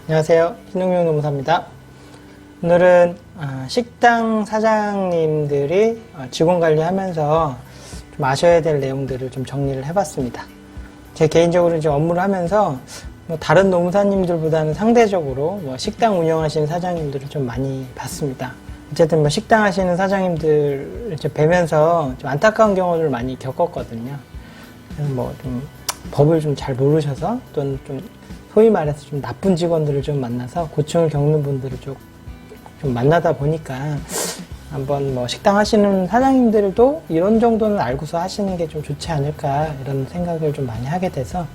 안녕하세요. 신동용 노무사입니다. 오늘은 식당 사장님들이 직원 관리하면서 좀 아셔야 될 내용들을 좀 정리를 해봤습니다. 제 개인적으로 이제 업무를 하면서 다른 노무사님들보다는 상대적으로 식당 운영하시는 사장님들을 좀 많이 봤습니다. 어쨌든 식당 하시는 사장님들 이제 뵈면서 좀 안타까운 경우를 많이 겪었거든요. 좀 법을 좀 잘 모르셔서 또는 좀 소위 말해서 좀 나쁜 직원들을 좀 만나서 고충을 겪는 분들을 좀 만나다 보니까 한번 식당 하시는 사장님들도 이런 정도는 알고서 하시는 게 좀 좋지 않을까 이런 생각을 좀 많이 하게 돼서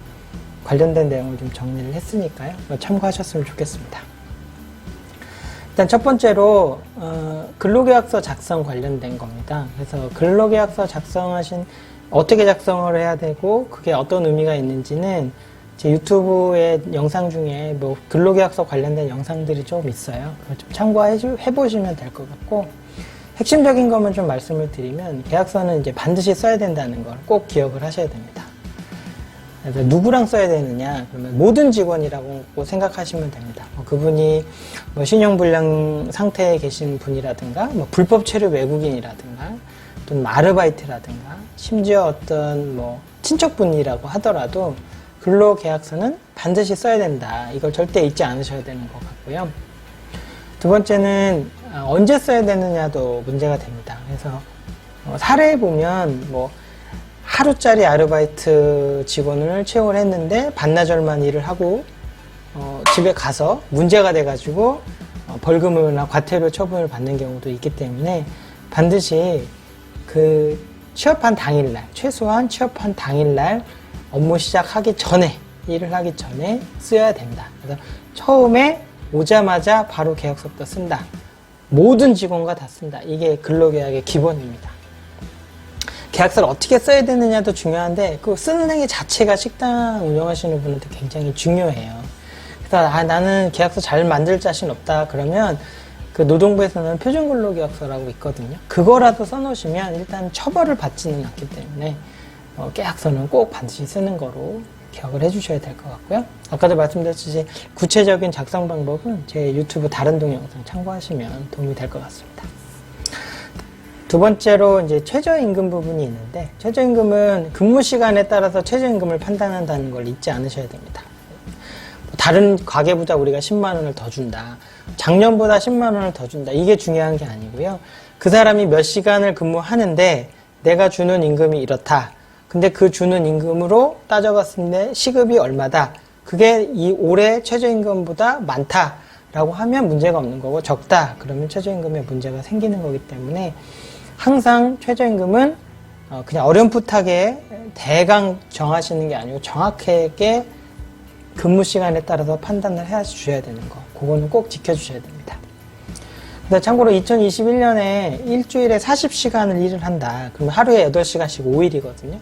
관련된 내용을 좀 정리를 했으니까요. 참고하셨으면 좋겠습니다. 일단 첫 번째로 근로계약서 작성 관련된 겁니다. 그래서 근로계약서 작성하신 어떻게 작성을 해야 되고 그게 어떤 의미가 있는지는 제 유튜브의 영상 중에 근로계약서 관련된 영상들이 좀 있어요. 좀 참고해 보시면 될 것 같고, 핵심적인 것만 좀 말씀을 드리면 계약서는 이제 반드시 써야 된다는 걸 꼭 기억을 하셔야 됩니다. 그래서 누구랑 써야 되느냐? 그러면 모든 직원이라고 생각하시면 됩니다. 그분이 신용불량 상태에 계신 분이라든가, 불법 체류 외국인이라든가, 또는 아르바이트라든가, 심지어 어떤 친척분이라고 하더라도 근로계약서는 반드시 써야 된다. 이걸 절대 잊지 않으셔야 되는 것 같고요. 두 번째는 언제 써야 되느냐도 문제가 됩니다. 그래서 사례에 보면 하루짜리 아르바이트 직원을 채용을 했는데 반나절만 일을 하고 집에 가서 문제가 돼가지고 벌금이나 과태료 처분을 받는 경우도 있기 때문에 반드시 취업한 당일날, 최소한 취업한 당일날 업무 시작하기 전에, 일을 하기 전에 써야 된다. 그래서 처음에 오자마자 바로 계약서부터 쓴다. 모든 직원과 다 쓴다. 이게 근로계약의 기본입니다. 계약서를 어떻게 써야 되느냐도 중요한데 그 쓰는 행위 자체가 식당 운영하시는 분한테 굉장히 중요해요. 그래서 나는 계약서 잘 만들 자신 없다 그러면 그 노동부에서는 표준근로계약서라고 있거든요. 그거라도 써놓으시면 일단 처벌을 받지는 않기 때문에 계약서는 꼭 반드시 쓰는 거로 기억을 해주셔야 될 것 같고요. 아까도 말씀드렸듯이 구체적인 작성 방법은 제 유튜브 다른 동영상 참고하시면 도움이 될 것 같습니다. 두 번째로 이제 최저임금 부분이 있는데, 최저임금은 근무 시간에 따라서 최저임금을 판단한다는 걸 잊지 않으셔야 됩니다. 다른 가게보다 우리가 10만 원을 더 준다. 작년보다 10만 원을 더 준다. 이게 중요한 게 아니고요. 그 사람이 몇 시간을 근무하는데 내가 주는 임금이 이렇다. 근데 그 주는 임금으로 따져봤을 때 시급이 얼마다. 그게 이 올해 최저임금보다 많다라고 하면 문제가 없는 거고, 적다 그러면 최저임금에 문제가 생기는 거기 때문에 항상 최저임금은 그냥 어렴풋하게 대강 정하시는 게 아니고 정확하게 근무 시간에 따라서 판단을 해주셔야 되는 거, 그거는 꼭 지켜주셔야 됩니다. 참고로 2021년에 일주일에 40시간을 일을 한다. 그러면 하루에 8시간씩 5일이거든요.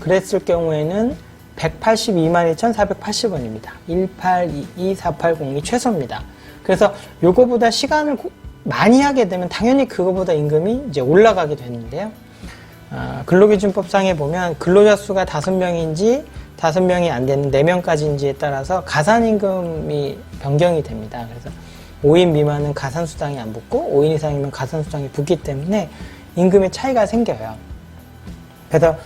그랬을 경우에는 182만 2,480원입니다. 1822480이 최소입니다. 그래서 요거보다 시간을 많이 하게 되면 당연히 그거보다 임금이 이제 올라가게 되는데요. 근로기준법상에 보면 근로자 수가 5명인지 5명이 안 되는 4명까지인지에 따라서 가산임금이 변경이 됩니다. 그래서 5인 미만은 가산수당이 안 붙고 5인 이상이면 가산수당이 붙기 때문에 임금의 차이가 생겨요. 그래서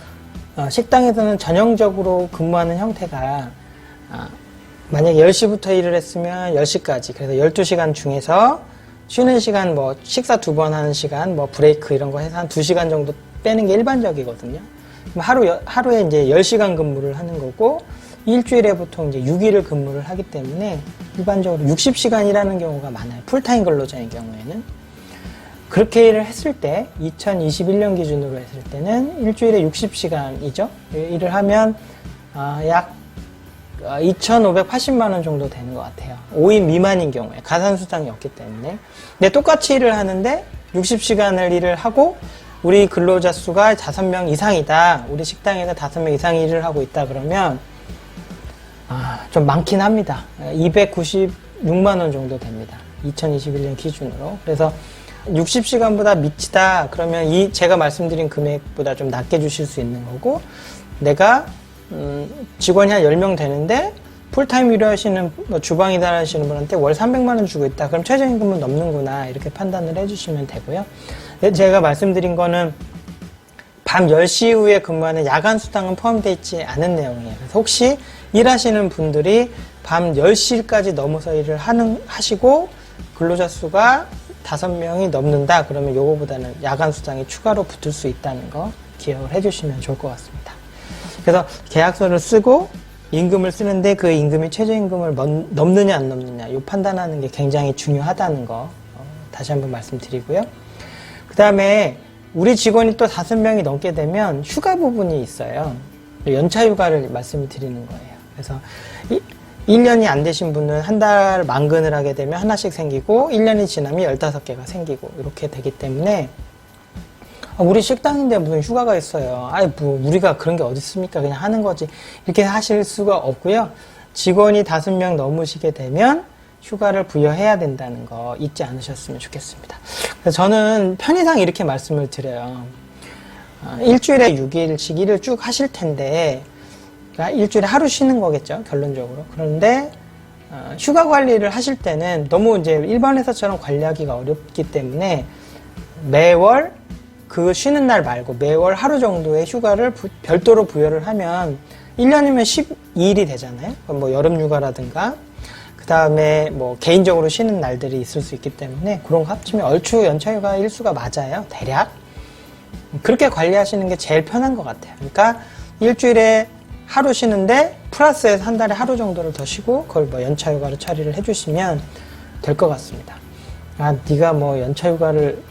식당에서는 전형적으로 근무하는 형태가 만약에 10시부터 일을 했으면 10시까지, 그래서 12시간 중에서 쉬는 시간 식사 2번 하는 시간 브레이크 이런 거 해서 한 2시간 정도 빼는 게 일반적이거든요. 하루에 이제 10시간 근무를 하는 거고, 일주일에 보통 이제 6일을 근무를 하기 때문에 일반적으로 60시간이라는 경우가 많아요. 풀타임 근로자의 경우에는. 그렇게 일을 했을 때 2021년 기준으로 했을 때는 일주일에 60시간이죠. 일을 하면 약 2,580만 원 정도 되는 것 같아요. 5인 미만인 경우에 가산수당이 없기 때문에. 근데 똑같이 일을 하는데 60시간을 일을 하고 우리 근로자 수가 5명 이상이다. 우리 식당에서 5명 이상 일을 하고 있다 그러면 좀 많긴 합니다. 296만 원 정도 됩니다. 2021년 기준으로. 그래서 60시간보다 미치다 그러면 제가 말씀드린 금액보다 좀 낮게 주실 수 있는 거고, 내가 직원이 한 10명 되는데 풀타임 일하시는 뭐 주방 일하시는 분한테 월 300만 원 주고 있다. 그럼 최저임금은 넘는구나. 이렇게 판단을 해주시면 되고요. 제가 말씀드린 거는 밤 10시 이후에 근무하는 야간 수당은 포함되어 있지 않은 내용이에요. 그래서 혹시 일하시는 분들이 밤 10시까지 넘어서 일을 하시고 근로자 수가 5명이 넘는다. 그러면 요거보다는 야간 수당이 추가로 붙을 수 있다는 거 기억을 해주시면 좋을 것 같습니다. 그래서 계약서를 쓰고 임금을 쓰는데 그 임금이 최저임금을 넘느냐 안 넘느냐 이 판단하는 게 굉장히 중요하다는 거 다시 한번 말씀드리고요. 그 다음에 우리 직원이 또 5명이 넘게 되면 휴가 부분이 있어요. 연차 휴가를 말씀을 드리는 거예요. 그래서 1년이 안 되신 분은 한 달 만근을 하게 되면 하나씩 생기고 1년이 지나면 15개가 생기고 이렇게 되기 때문에 우리 식당인데 무슨 휴가가 있어요. 뭐 우리가 그런 게 어디 있습니까? 그냥 하는 거지. 이렇게 하실 수가 없고요. 직원이 5명 넘으시게 되면 휴가를 부여해야 된다는 거 잊지 않으셨으면 좋겠습니다. 그래서 저는 편의상 이렇게 말씀을 드려요. 일주일에 6일씩 일을 쭉 하실 텐데 그러니까 일주일에 하루 쉬는 거겠죠. 결론적으로. 그런데 휴가 관리를 하실 때는 너무 이제 일반 회사처럼 관리하기가 어렵기 때문에 매월 그 쉬는 날 말고 매월 하루 정도의 휴가를 별도로 부여를 하면 1년이면 12일이 되잖아요. 뭐 여름 휴가라든가 그 다음에 뭐 개인적으로 쉬는 날들이 있을 수 있기 때문에 그런 거 합치면 얼추 연차 휴가 일수가 맞아요. 대략. 그렇게 관리하시는 게 제일 편한 것 같아요. 그러니까 일주일에 하루 쉬는데 플러스해서 한 달에 하루 정도를 더 쉬고 그걸 뭐 연차 휴가로 처리를 해주시면 될 것 같습니다. 네가 뭐 연차 휴가를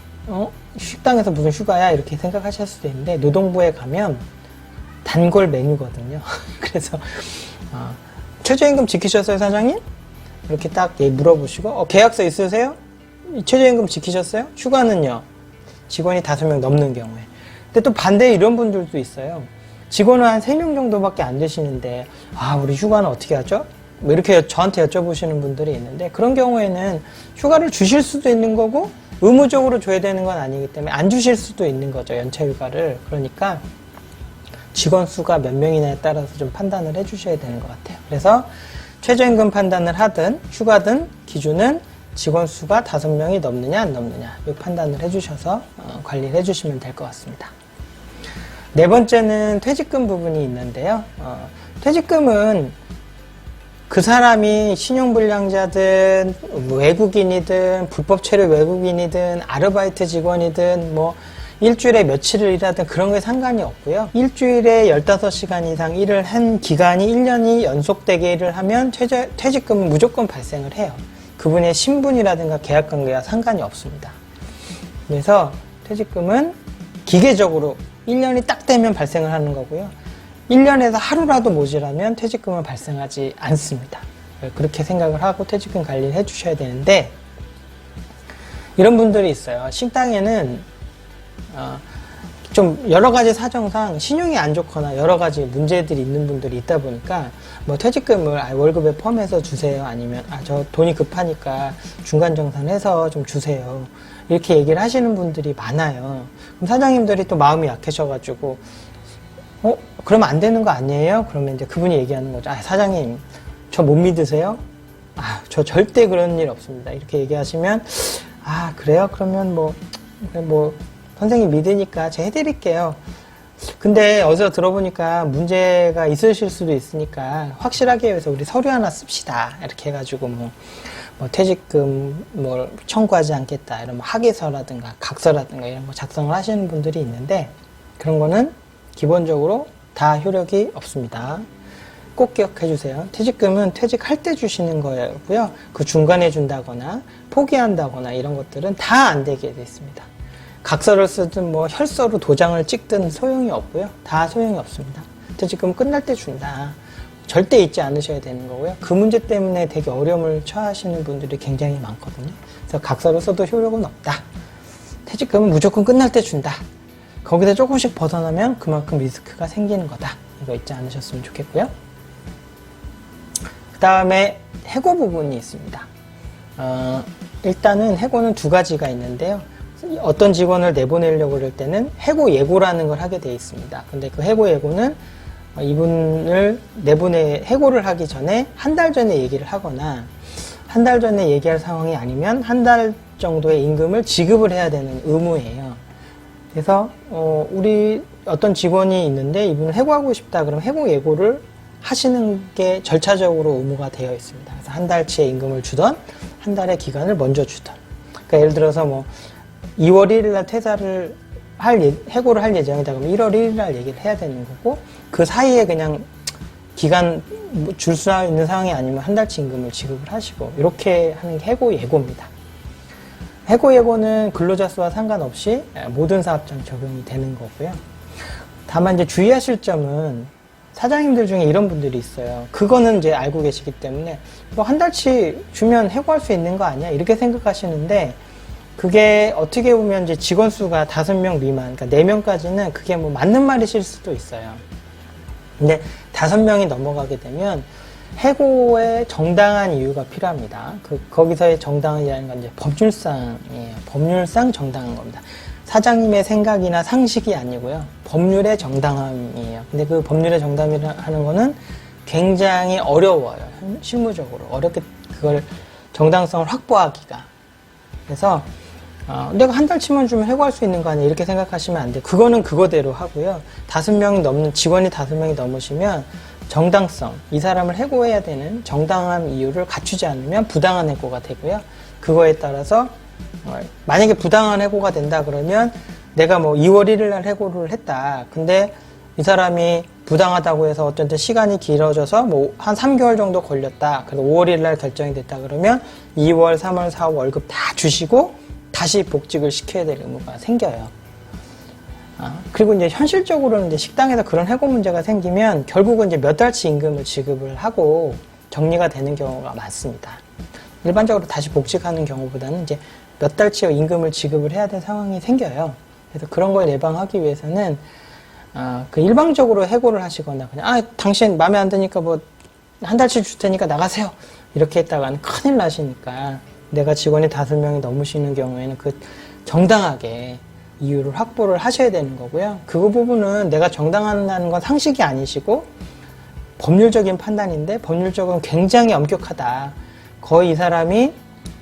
식당에서 무슨 휴가야 이렇게 생각하실 수도 있는데 노동부에 가면 단골 메뉴거든요. 그래서 최저임금 지키셨어요 사장님? 이렇게 딱 물어보시고 계약서 있으세요? 최저임금 지키셨어요? 휴가는요? 직원이 5명 넘는 경우에. 근데 또 반대에 이런 분들도 있어요. 직원은 한 3명 정도밖에 안 되시는데 우리 휴가는 어떻게 하죠? 뭐 이렇게 저한테 여쭤보시는 분들이 있는데 그런 경우에는 휴가를 주실 수도 있는 거고 의무적으로 줘야 되는 건 아니기 때문에 안 주실 수도 있는 거죠. 연차 휴가를. 그러니까 직원 수가 몇 명이냐에 따라서 좀 판단을 해 주셔야 되는 것 같아요. 그래서 최저임금 판단을 하든 휴가든 기준은 직원 수가 5명이 넘느냐 안 넘느냐 이 판단을 해 주셔서 관리를 해 주시면 될 것 같습니다. 네 번째는 퇴직금 부분이 있는데요. 퇴직금은 그 사람이 신용불량자든 외국인이든 불법 체류 외국인이든 아르바이트 직원이든 뭐 일주일에 며칠을 일하든 그런 게 상관이 없고요. 일주일에 15시간 이상 일을 한 기간이 1년이 연속되게 일을 하면 퇴직금은 무조건 발생을 해요. 그분의 신분이라든가 계약관계와 상관이 없습니다. 그래서 퇴직금은 기계적으로 1년이 딱 되면 발생을 하는 거고요. 1년에서 하루라도 모자라면 퇴직금은 발생하지 않습니다. 그렇게 생각을 하고 퇴직금 관리를 해주셔야 되는데 이런 분들이 있어요. 식당에는 좀 여러 가지 사정상 신용이 안 좋거나 여러 가지 문제들이 있는 분들이 있다 보니까 뭐 퇴직금을 월급에 포함해서 주세요. 아니면 저 돈이 급하니까 중간 정산해서 좀 주세요. 이렇게 얘기를 하시는 분들이 많아요. 그럼 사장님들이 또 마음이 약해져가지고 그러면 안 되는 거 아니에요? 그러면 이제 그분이 얘기하는 거죠. 사장님, 저 못 믿으세요? 저 절대 그런 일 없습니다. 이렇게 얘기하시면, 그래요? 그러면 뭐, 선생님 믿으니까 제가 해드릴게요. 근데 어디서 들어보니까 문제가 있으실 수도 있으니까 확실하게 해서 우리 서류 하나 씁시다. 이렇게 해가지고 뭐 퇴직금 청구하지 않겠다. 이런 학예서라든가 각서라든가 이런 거 작성을 하시는 분들이 있는데 그런 거는 기본적으로 다 효력이 없습니다. 꼭 기억해 주세요. 퇴직금은 퇴직할 때 주시는 거고요. 그 중간에 준다거나 포기한다거나 이런 것들은 다 안 되게 되어 있습니다. 각서를 쓰든 혈서로 도장을 찍든 소용이 없고요. 다 소용이 없습니다. 퇴직금 끝날 때 준다. 절대 잊지 않으셔야 되는 거고요. 그 문제 때문에 되게 어려움을 처하시는 분들이 굉장히 많거든요. 그래서 각서를 써도 효력은 없다. 퇴직금은 무조건 끝날 때 준다. 거기서 조금씩 벗어나면 그만큼 리스크가 생기는 거다. 이거 잊지 않으셨으면 좋겠고요. 그 다음에 해고 부분이 있습니다. 일단은 해고는 2가지가 있는데요. 어떤 직원을 내보내려고 그럴 때는 해고 예고라는 걸 하게 되어 있습니다. 근데 그 해고 예고는 이분을 해고를 하기 전에 한 달 전에 얘기를 하거나 한 달 전에 얘기할 상황이 아니면 한 달 정도의 임금을 지급을 해야 되는 의무예요. 그래서 우리 어떤 직원이 있는데 이분을 해고하고 싶다 그러면 해고 예고를 하시는 게 절차적으로 의무가 되어 있습니다. 그래서 한 달치의 임금을 주던 한 달의 기간을 먼저 주던. 그러니까 예를 들어서 뭐 2월 1일 날 퇴사를 해고를 할 예정이다 그러면 1월 1일 날 얘기를 해야 되는 거고 그 사이에 그냥 기간 줄 수 있는 상황이 아니면 한 달치 임금을 지급을 하시고 이렇게 하는 게 해고 예고입니다. 해고 예고는 근로자 수와 상관없이 모든 사업장 적용이 되는 거고요. 다만 이제 주의하실 점은 사장님들 중에 이런 분들이 있어요. 그거는 이제 알고 계시기 때문에 뭐 한 달치 주면 해고할 수 있는 거 아니야? 이렇게 생각하시는데 그게 어떻게 보면 이제 직원 수가 5명 미만, 그러니까 4명까지는 그게 뭐 맞는 말이실 수도 있어요. 근데 5명이 넘어가게 되면 해고에 정당한 이유가 필요합니다. 거기서의 정당이라는 건 이제 법률상이에요. 법률상 정당한 겁니다. 사장님의 생각이나 상식이 아니고요. 법률의 정당함이에요. 근데 그 법률의 정당이라는 거는 굉장히 어려워요. 실무적으로. 어렵게 그걸 정당성을 확보하기가. 그래서 내가 한 달치만 주면 해고할 수 있는 거 아니야 이렇게 생각하시면 안 돼요. 그거는 그거대로 하고요. 직원이 5명이 넘으시면 정당성, 이 사람을 해고해야 되는 정당한 이유를 갖추지 않으면 부당한 해고가 되고요. 그거에 따라서 만약에 부당한 해고가 된다 그러면 내가 뭐 2월 1일 날 해고를 했다. 근데 이 사람이 부당하다고 해서 어쨌든 시간이 길어져서 뭐 한 3개월 정도 걸렸다. 그래서 5월 1일 날 결정이 됐다 그러면 2월, 3월, 4월 월급 다 주시고 다시 복직을 시켜야 될 의무가 생겨요. 그리고 이제 현실적으로는 이제 식당에서 그런 해고 문제가 생기면 결국은 이제 몇 달치 임금을 지급을 하고 정리가 되는 경우가 많습니다. 일반적으로 다시 복직하는 경우보다는 이제 몇 달치의 임금을 지급을 해야 될 상황이 생겨요. 그래서 그런 걸 예방하기 위해서는 일방적으로 해고를 하시거나 그냥 당신 마음에 안 드니까 뭐 한 달치 줄 테니까 나가세요 이렇게 했다가는 큰일 나시니까 내가 직원이 5명이 넘으시는 경우에는 그 정당하게 이유를 확보를 하셔야 되는 거고요. 그 부분은 내가 정당하다는 건 상식이 아니시고 법률적인 판단인데 법률적으로 굉장히 엄격하다. 거의 이 사람이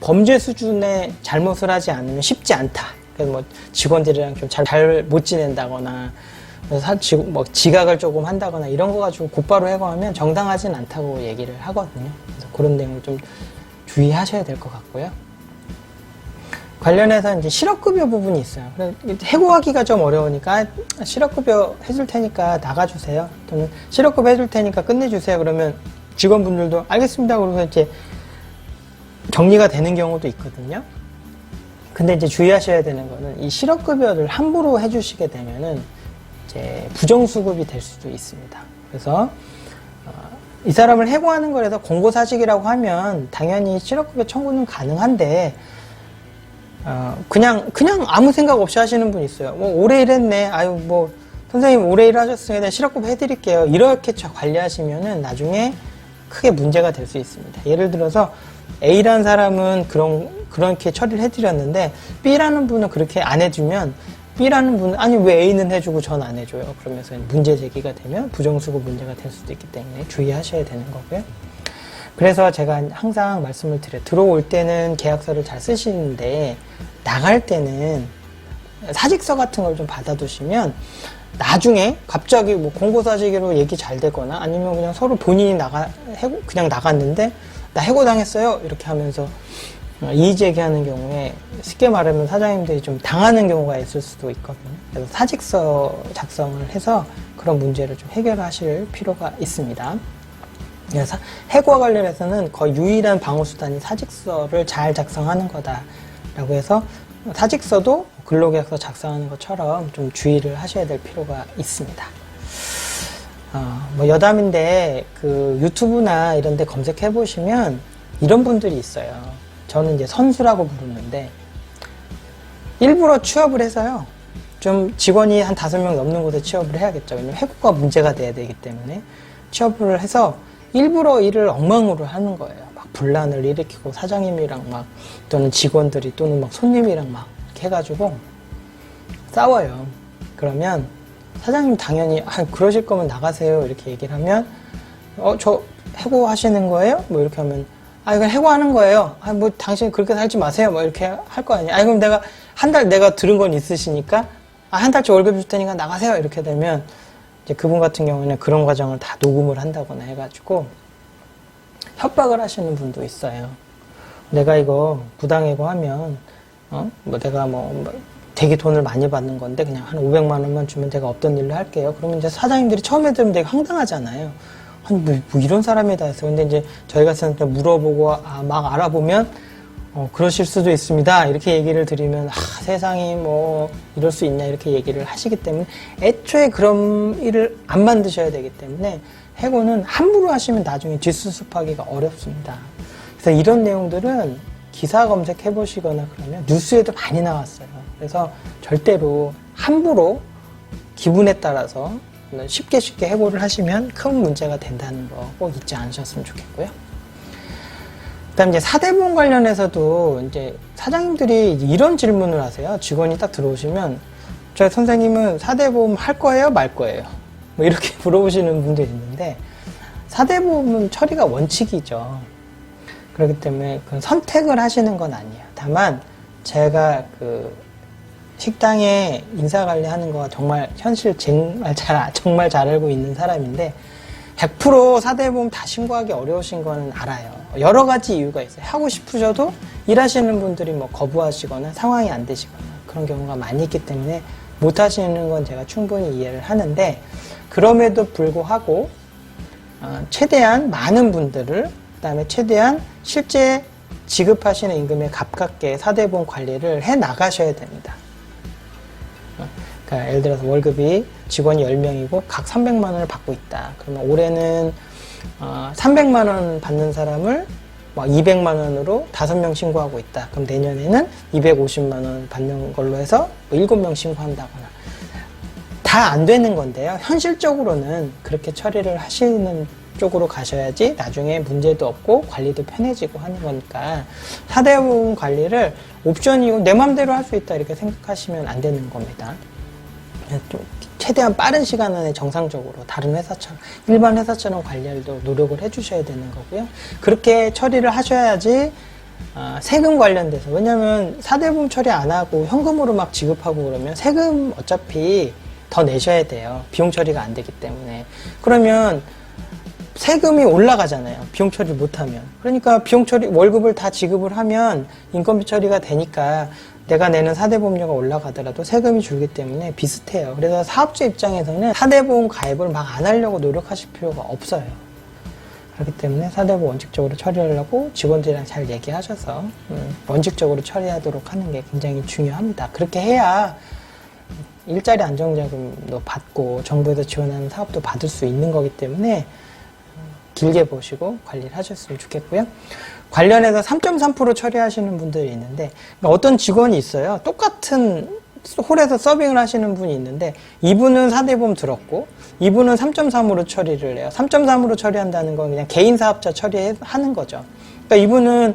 범죄 수준의 잘못을 하지 않으면 쉽지 않다. 그래서 뭐 직원들이랑 좀 잘 못 지낸다거나 지각을 조금 한다거나 이런 거 가지고 곧바로 해고하면 정당하진 않다고 얘기를 하거든요. 그래서 그런 내용을 좀 주의하셔야 될 것 같고요. 관련해서 이제 실업급여 부분이 있어요. 그래서 해고하기가 좀 어려우니까 실업급여 해줄 테니까 나가주세요. 또는 실업급여 해줄 테니까 끝내주세요. 그러면 직원분들도 알겠습니다. 그러고 이제 정리가 되는 경우도 있거든요. 근데 이제 주의하셔야 되는 거는 이 실업급여를 함부로 해주시게 되면은 이제 부정수급이 될 수도 있습니다. 그래서 이 사람을 해고하는 거라서 공고사직이라고 하면 당연히 실업급여 청구는 가능한데 그냥 아무 생각 없이 하시는 분이 있어요. 뭐 오래 일했네. 아유 뭐 선생님 오래 일하셨으니까 실업급여 해드릴게요. 이렇게 관리하시면은 나중에 크게 문제가 될 수 있습니다. 예를 들어서 A라는 사람은 그렇게 처리를 해드렸는데 B라는 분은 그렇게 안 해주면 B라는 분은 아니 왜 A는 해주고 전 안 해줘요. 그러면서 문제 제기가 되면 부정수급 문제가 될 수도 있기 때문에 주의하셔야 되는 거고요. 그래서 제가 항상 말씀을 드려요. 들어올 때는 계약서를 잘 쓰시는데 나갈 때는 사직서 같은 걸 좀 받아두시면 나중에 갑자기 뭐 공고사직으로 얘기 잘 되거나 아니면 그냥 서로 본인이 그냥 나갔는데 나 해고당했어요 이렇게 하면서 이의제기하는 경우에 쉽게 말하면 사장님들이 좀 당하는 경우가 있을 수도 있거든요. 그래서 사직서 작성을 해서 그런 문제를 좀 해결하실 필요가 있습니다. 그래서 해고와 관련해서는 거의 유일한 방어수단이 사직서를 잘 작성하는 거다라고 해서 사직서도 근로계약서 작성하는 것처럼 좀 주의를 하셔야 될 필요가 있습니다. 뭐 여담인데 그 유튜브나 이런 데 검색해 보시면 이런 분들이 있어요. 저는 이제 선수라고 부르는데 일부러 취업을 해서요. 좀 직원이 한 5명 넘는 곳에 취업을 해야겠죠. 왜냐면 해고가 문제가 돼야 되기 때문에 취업을 해서 일부러 일을 엉망으로 하는 거예요. 막 분란을 일으키고 사장님이랑 막 또는 직원들이 또는 막 손님이랑 막 이렇게 해가지고 싸워요. 그러면 사장님 당연히 그러실 거면 나가세요 이렇게 얘기를 하면 저 해고 하시는 거예요? 뭐 이렇게 하면 이건 해고하는 거예요. 뭐 당신 그렇게 살지 마세요. 뭐 이렇게 할 거 아니에요. 그럼 내가 한 달 내가 들은 건 있으시니까 한 달치 월급 줄 테니까 나가세요. 이렇게 되면 이제 그분 같은 경우는 그런 과정을 다 녹음을 한다거나 해가지고 협박을 하시는 분도 있어요. 내가 이거 부당해고하면 뭐 내가 뭐 되게 돈을 많이 받는 건데 그냥 한 500만 원만 주면 내가 없던 일로 할게요. 그러면 이제 사장님들이 처음에 들으면 되게 황당하잖아요. 아니 뭐 이런 사람이 다 있어. 근데 이제 저희 같은 경우 물어보고 막 알아보면 그러실 수도 있습니다. 이렇게 얘기를 드리면 세상이 뭐 이럴 수 있냐 이렇게 얘기를 하시기 때문에 애초에 그런 일을 안 만드셔야 되기 때문에 해고는 함부로 하시면 나중에 뒷수습하기가 어렵습니다. 그래서 이런 내용들은 기사 검색해 보시거나 그러면 뉴스에도 많이 나왔어요. 그래서 절대로 함부로 기분에 따라서 쉽게 해고를 하시면 큰 문제가 된다는 거 꼭 잊지 않으셨으면 좋겠고요. 그다음 이제 사대보험 관련해서도 이제 사장님들이 이런 질문을 하세요. 직원이 딱 들어오시면 저희 선생님은 사대보험 할 거예요, 말 거예요? 뭐 이렇게 물어보시는 분들이 있는데 사대보험은 처리가 원칙이죠. 그렇기 때문에 그 선택을 하시는 건 아니에요. 다만 제가 그 식당에 인사관리하는 거 정말 현실 정말 잘 알고 있는 사람인데 100% 사대보험 다 신고하기 어려우신 거는 알아요. 여러 가지 이유가 있어요. 하고 싶으셔도 일하시는 분들이 뭐 거부하시거나 상황이 안 되시거나 그런 경우가 많이 있기 때문에 못 하시는 건 제가 충분히 이해를 하는데 그럼에도 불구하고 최대한 많은 분들을 그다음에 최대한 실제 지급하시는 임금에 가깝게 사대보험 관리를 해 나가셔야 됩니다. 그러니까 예를 들어서 월급이 직원이 10명이고 각 300만 원을 받고 있다. 그러면 올해는 300만 원 받는 사람을 200만 원으로 5명 신고하고 있다. 그럼 내년에는 250만 원 받는 걸로 해서 7명 신고한다거나. 다 안 되는 건데요. 현실적으로는 그렇게 처리를 하시는 쪽으로 가셔야지 나중에 문제도 없고 관리도 편해지고 하는 거니까 사대보험 관리를 옵션이고 내 맘대로 할 수 있다 이렇게 생각하시면 안 되는 겁니다. 좀 최대한 빠른 시간 안에 정상적으로 다른 회사처럼 일반 회사처럼 관리하려고 노력을 해주셔야 되는 거고요. 그렇게 처리를 하셔야지 세금 관련돼서 왜냐하면 사대보험 처리 안 하고 현금으로 막 지급하고 그러면 세금 어차피 더 내셔야 돼요. 비용 처리가 안 되기 때문에. 그러면 세금이 올라가잖아요. 비용 처리 못하면. 그러니까 비용 처리 월급을 다 지급을 하면 인건비 처리가 되니까 내가 내는 사대보험료가 올라가더라도 세금이 줄기 때문에 비슷해요. 그래서 사업주 입장에서는 사대보험 가입을 막 안 하려고 노력하실 필요가 없어요. 그렇기 때문에 사대보험 원칙적으로 처리하려고 직원들이랑 잘 얘기하셔서 원칙적으로 처리하도록 하는 게 굉장히 중요합니다. 그렇게 해야 일자리 안정자금도 받고 정부에서 지원하는 사업도 받을 수 있는 거기 때문에 길게 보시고 관리를 하셨으면 좋겠고요. 관련해서 3.3% 처리하시는 분들이 있는데 어떤 직원이 있어요. 똑같은 홀에서 서빙을 하시는 분이 있는데 이분은 사대보험 들었고 이분은 3.3으로 처리를 해요. 3.3으로 처리한다는 건 그냥 개인 사업자 처리하는 거죠. 그러니까 이분은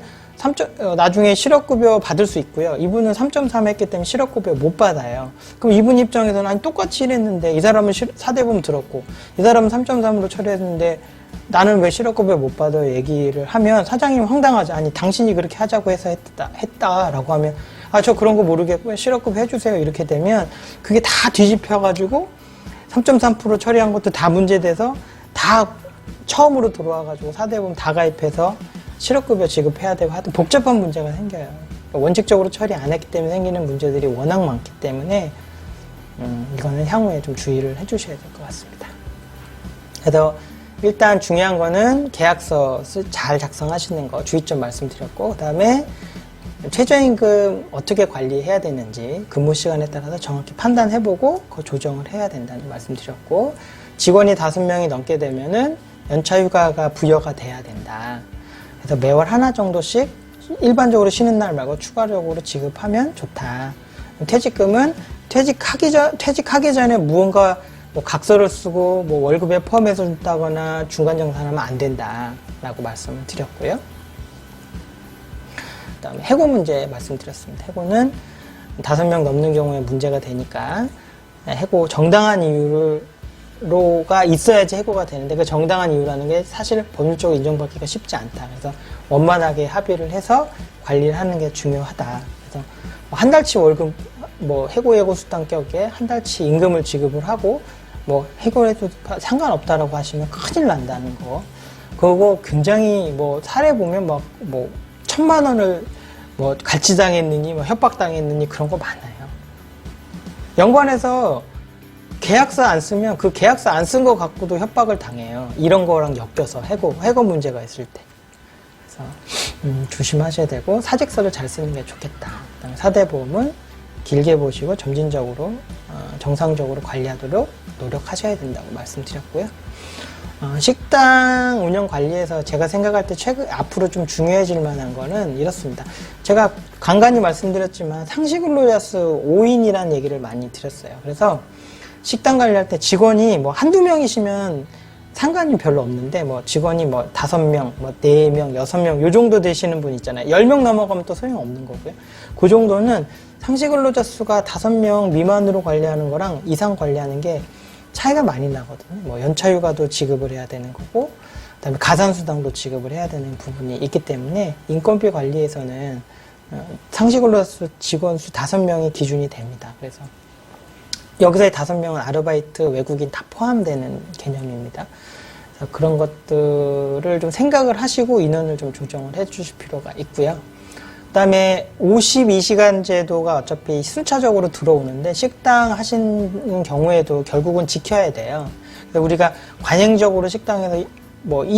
나중에 실업급여 받을 수 있고요. 이분은 3.3 했기 때문에 실업급여 못 받아요. 그럼 이분 입장에서는 아니 똑같이 일했는데 이 사람은 사대보험 들었고 이 사람은 3.3으로 처리했는데 나는 왜 실업급여 못 받아요? 얘기를 하면 사장님이 황당하죠. 아니 당신이 그렇게 하자고 해서 했다라고 하면 저 그런 거 모르겠고요. 실업급여 해주세요. 이렇게 되면 그게 다 뒤집혀가지고 3.3% 처리한 것도 다 문제돼서 다 처음으로 들어와가지고 사대보험 다 가입해서 실업급여 지급해야 되고 하여튼 복잡한 문제가 생겨요. 그러니까 원칙적으로 처리 안 했기 때문에 생기는 문제들이 워낙 많기 때문에 이거는 향후에 좀 주의를 해주셔야 될 것 같습니다. 그래서 일단 중요한 거는 계약서 잘 작성하시는 거 주의점 말씀드렸고 그 다음에 최저임금 어떻게 관리해야 되는지 근무 시간에 따라서 정확히 판단해보고 그 조정을 해야 된다는 말씀드렸고 직원이 5명이 넘게 되면은 연차휴가가 부여가 돼야 된다. 그래서 매월 하나 정도씩 일반적으로 쉬는 날 말고 추가적으로 지급하면 좋다. 퇴직금은 퇴직하기 전에 무언가 뭐 각서를 쓰고 뭐 월급에 포함해서 준다거나 중간정산하면 안 된다라고 말씀을 드렸고요. 그다음에 해고 문제 말씀드렸습니다. 해고는 5명 넘는 경우에 문제가 되니까 해고, 정당한 이유로가 있어야지 해고가 되는데 그 정당한 이유라는 게 사실 법률적으로 인정받기가 쉽지 않다. 그래서 원만하게 합의를 해서 관리를 하는 게 중요하다. 그래서 한 달치 월급, 해고 수당 격에 한 달치 임금을 지급을 하고 해고해도 상관없다라고 하시면 큰일 난다는 거. 그거 굉장히 사례 보면 1,000만 원을 갈취당했느니 협박당했느니 그런 거 많아요. 연관에서 계약서 안 쓰면 그 계약서 안 쓴 거 갖고도 협박을 당해요. 이런 거랑 엮여서 해고 문제가 있을 때. 그래서 조심하셔야 되고 사직서를 잘 쓰는 게 좋겠다. 그다음에 사대보험은 길게 보시고 점진적으로 정상적으로 관리하도록 노력하셔야 된다고 말씀드렸고요. 식당 운영 관리에서 제가 생각할 때 앞으로 좀 중요해질 만한 거는 이렇습니다. 제가 간간히 말씀드렸지만 상시근로자 수 5인이라는 얘기를 많이 드렸어요. 그래서 식당 관리할 때 직원이 한두 명이시면 상관이 별로 없는데 직원이 5명, 4명, 6명 요 정도 되시는 분 있잖아요. 10명 넘어가면 또 소용없는 거고요. 그 정도는 상시근로자 수가 5명 미만으로 관리하는 거랑 이상 관리하는 게 차이가 많이 나거든요. 연차휴가도 지급을 해야 되는 거고, 그다음에 가산수당도 지급을 해야 되는 부분이 있기 때문에 인건비 관리에서는 상시근로자 수 직원 수 5명이 기준이 됩니다. 그래서 여기서의 5명은 아르바이트, 외국인 다 포함되는 개념입니다. 그래서 그런 것들을 좀 생각을 하시고 인원을 좀 조정을 해 주실 필요가 있고요. 그 다음에 52시간 제도가 어차피 순차적으로 들어오는데 식당 하시는 경우에도 결국은 지켜야 돼요. 우리가 관행적으로 식당에서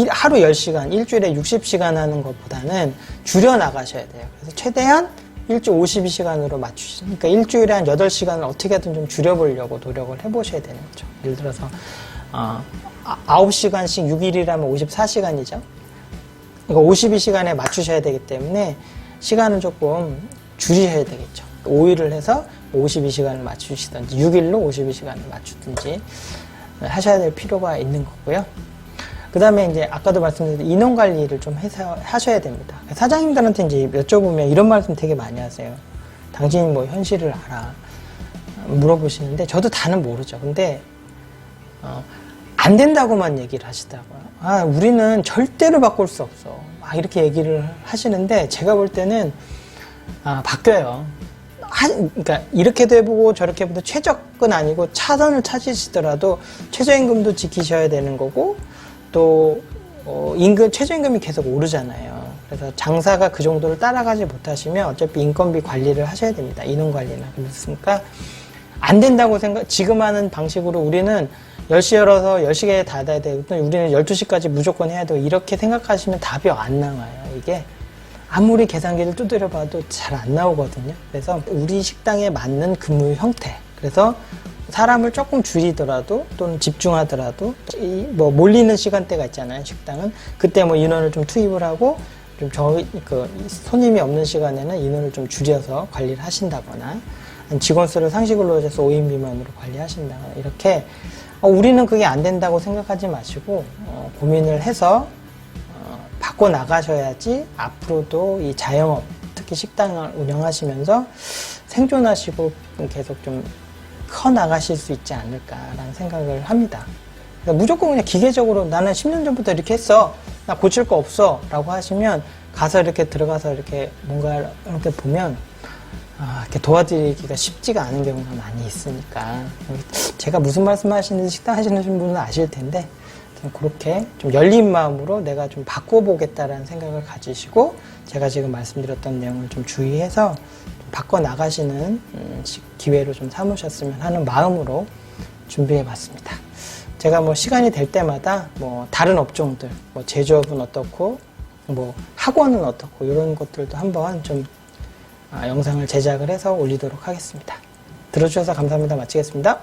하루 10시간, 일주일에 60시간 하는 것보다는 줄여 나가셔야 돼요. 그래서 최대한 일주 52시간으로 맞추시니까 일주일에 한 8시간을 어떻게든 좀 줄여보려고 노력을 해보셔야 되는 거죠. 예를 들어서 9시간씩 6일이라면 54시간이죠. 그러니까 52시간에 맞추셔야 되기 때문에 시간을 조금 줄이셔야 되겠죠. 5일을 해서 52시간을 맞추시든지 6일로 52시간을 맞추든지 하셔야 될 필요가 있는 거고요. 그 다음에 이제 아까도 말씀드린 인원 관리를 좀 하셔야 됩니다. 사장님들한테 이제 여쭤보면 이런 말씀 되게 많이 하세요. 당신이 현실을 알아. 물어보시는데 저도 다는 모르죠. 근데 안 된다고만 얘기를 하시더라고요. 우리는 절대로 바꿀 수 없어. 이렇게 얘기를 하시는데 제가 볼 때는 바뀌어요. 그러니까 이렇게도 해보고 저렇게 해보고 최적은 아니고 차선을 찾으시더라도 최저임금도 지키셔야 되는 거고 또 최저임금이 계속 오르잖아요. 그래서 장사가 그 정도를 따라가지 못하시면 어차피 인건비 관리를 하셔야 됩니다. 인원 관리나. 그렇습니까? 안 된다고 지금 하는 방식으로 우리는 10시 열어서 10시에 닫아야 되고 우리는 12시까지 무조건 해야 되고 이렇게 생각하시면 답이 안 나와요. 이게 아무리 계산기를 두드려 봐도 잘 안 나오거든요. 그래서 우리 식당에 맞는 근무 형태, 그래서 사람을 조금 줄이더라도 또는 집중하더라도 몰리는 시간대가 있잖아요. 식당은 그때 인원을 좀 투입을 하고 좀 손님이 없는 시간에는 인원을 좀 줄여서 관리를 하신다거나 직원 수를 상시근로자 수 5인 미만으로 관리하신다거나 이렇게 우리는 그게 안 된다고 생각하지 마시고 고민을 해서 바꿔 나가셔야지 앞으로도 이 자영업 특히 식당을 운영하시면서 생존하시고 계속 좀 커 나가실 수 있지 않을까라는 생각을 합니다. 그러니까 무조건 그냥 기계적으로 나는 10년 전부터 이렇게 했어. 나 고칠 거 없어. 라고 하시면 가서 이렇게 들어가서 이렇게 뭔가 이렇게 보면 이렇게 도와드리기가 쉽지가 않은 경우가 많이 있으니까 제가 무슨 말씀 하시는지 식당 하시는 분은 아실 텐데 그렇게 좀 열린 마음으로 내가 좀 바꿔보겠다라는 생각을 가지시고 제가 지금 말씀드렸던 내용을 좀 주의해서 좀 바꿔 나가시는 기회로 좀 삼으셨으면 하는 마음으로 준비해 봤습니다. 제가 시간이 될 때마다 다른 업종들, 제조업은 어떻고, 학원은 어떻고, 이런 것들도 한번 좀 영상을 제작을 해서 올리도록 하겠습니다. 들어주셔서 감사합니다. 마치겠습니다.